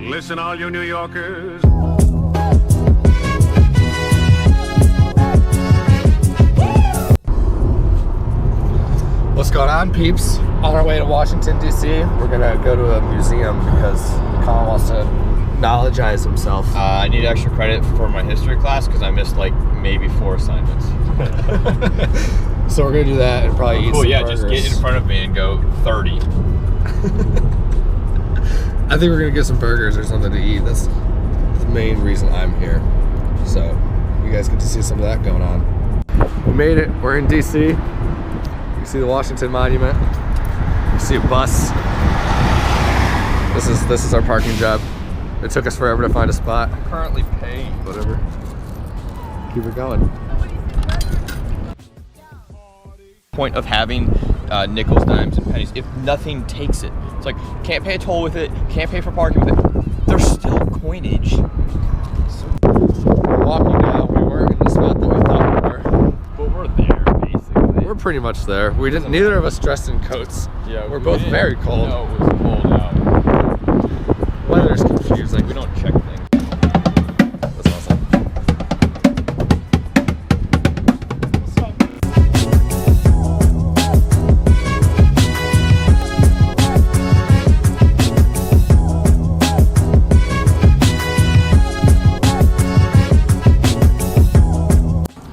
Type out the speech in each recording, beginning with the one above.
Listen, all you New Yorkers. What's going on, peeps? On our way to Washington, D.C. We're gonna go to a museum because Colin wants to knowledgeize himself. I need extra credit for my history class because I missed like maybe 4 assignments. So we're gonna do that and probably eat some burgers. Just get in front of me and go 30. I think we're gonna get some burgers or something to eat. That's the main reason I'm here. So you guys get to see some of that going on. We made it. We're in D.C. You see the Washington Monument. You see a bus. This is our parking job. It took us forever to find a spot. I'm currently paying. Whatever. Keep it going. Point of having nickels, dimes, and pennies if nothing takes it. It's like, can't pay a toll with it, can't pay for parking with it. There's still coinage. We're walking now. We weren't in the spot that we thought we were. But we're there, basically. We're pretty much there. We didn't. Neither of us dressed in coats. Yeah, we're both very cold. No, it was cold out. Weather's confusing. We don't check things. That's awesome.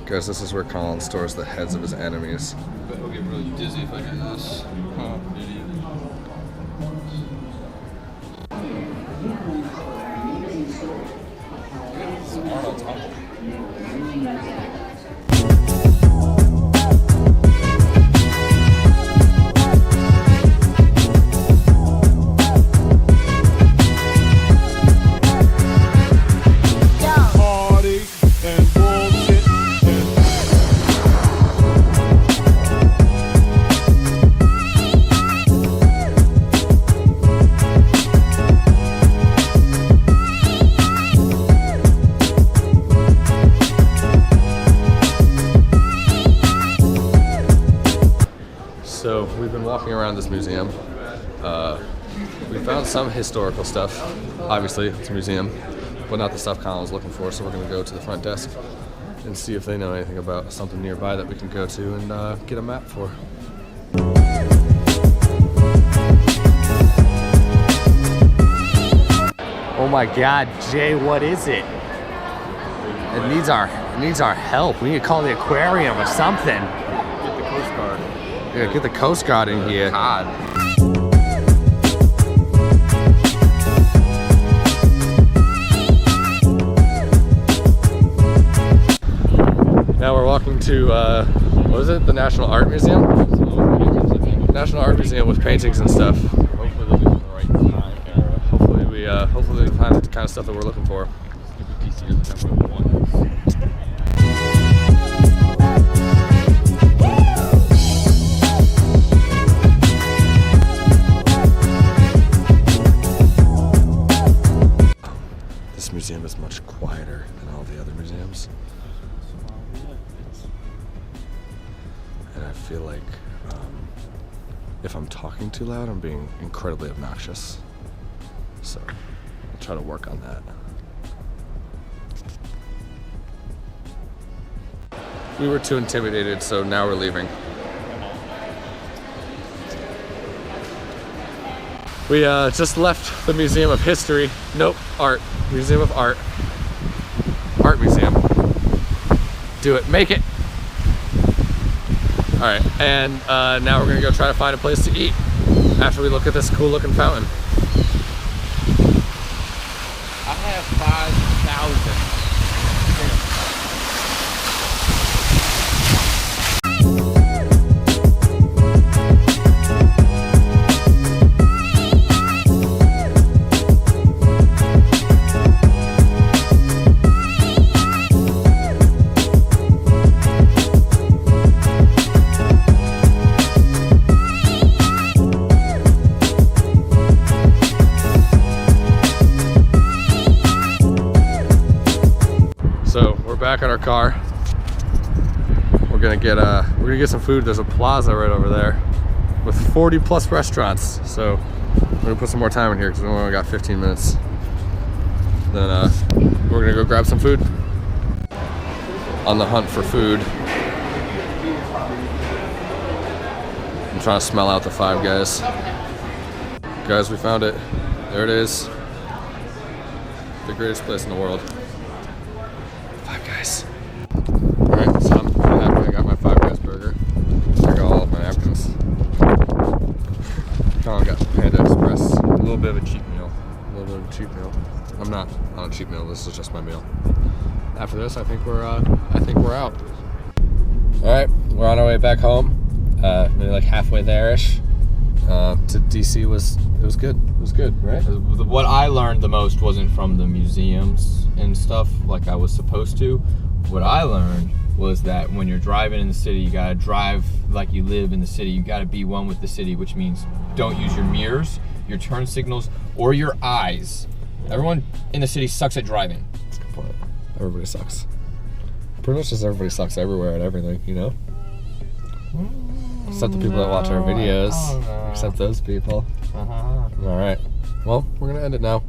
Guys, this is where Colin stores the heads of his enemies. But he'll get really dizzy if I do this. Oh, idiot. So we've been walking around this museum. We found some historical stuff. Obviously, it's a museum, but not the stuff Colin was looking for. So we're going to go to the front desk and see if they know anything about something nearby that we can go to and get a map for. Oh my God, Jay, what is it? It needs our help. We need to call the aquarium or something. Get the Coast Guard. Yeah, get the Coast Guard in here. God. Now we're walking to, what is it? The National Art Museum? National Art Museum with paintings and stuff. Hopefully they'll be in the right time era. Hopefully we find the kind of stuff that we're looking for. DC doesn't have what we want. This museum is much quieter than all the other museums. And I feel like if I'm talking too loud, I'm being incredibly obnoxious. So I'll try to work on that. We were too intimidated, so now we're leaving. We just left the Museum of History. Nope, Art. Museum of Art. Art Museum. Do it. Make it. All right, and now we're gonna go try to find a place to eat after we look at this cool looking fountain. I have 5,000. Back in our car. We're gonna get some food. There's a plaza right over there. with 40 plus restaurants. So we're gonna put some more time in here because we only got 15 minutes. Then we're gonna go grab some food. On the hunt for food. I'm trying to smell out the Five Guys. Guys, we found it. There it is. The greatest place in the world. Five Guys. Alright, so I'm happy I got my Five Guys burger. I got all of my napkins. Colin got Panda Express. A little bit of a cheap meal. A little bit of a cheap meal. I'm not on a cheap meal, this is just my meal. After this, I think we're out. Alright, we're on our way back home. Maybe like halfway there-ish. To DC it was good. It was good, right? What I learned the most wasn't from the museums and stuff like I was supposed to. What I learned was that when you're driving in the city, you gotta drive like you live in the city. You gotta be one with the city, which means don't use your mirrors, your turn signals, or your eyes. Everyone in the city sucks at driving. That's a good point. Everybody sucks. Pretty much just everybody sucks everywhere at everything, you know? Except the people that watch our videos. Except those people. Alright. Well, we're gonna end it now.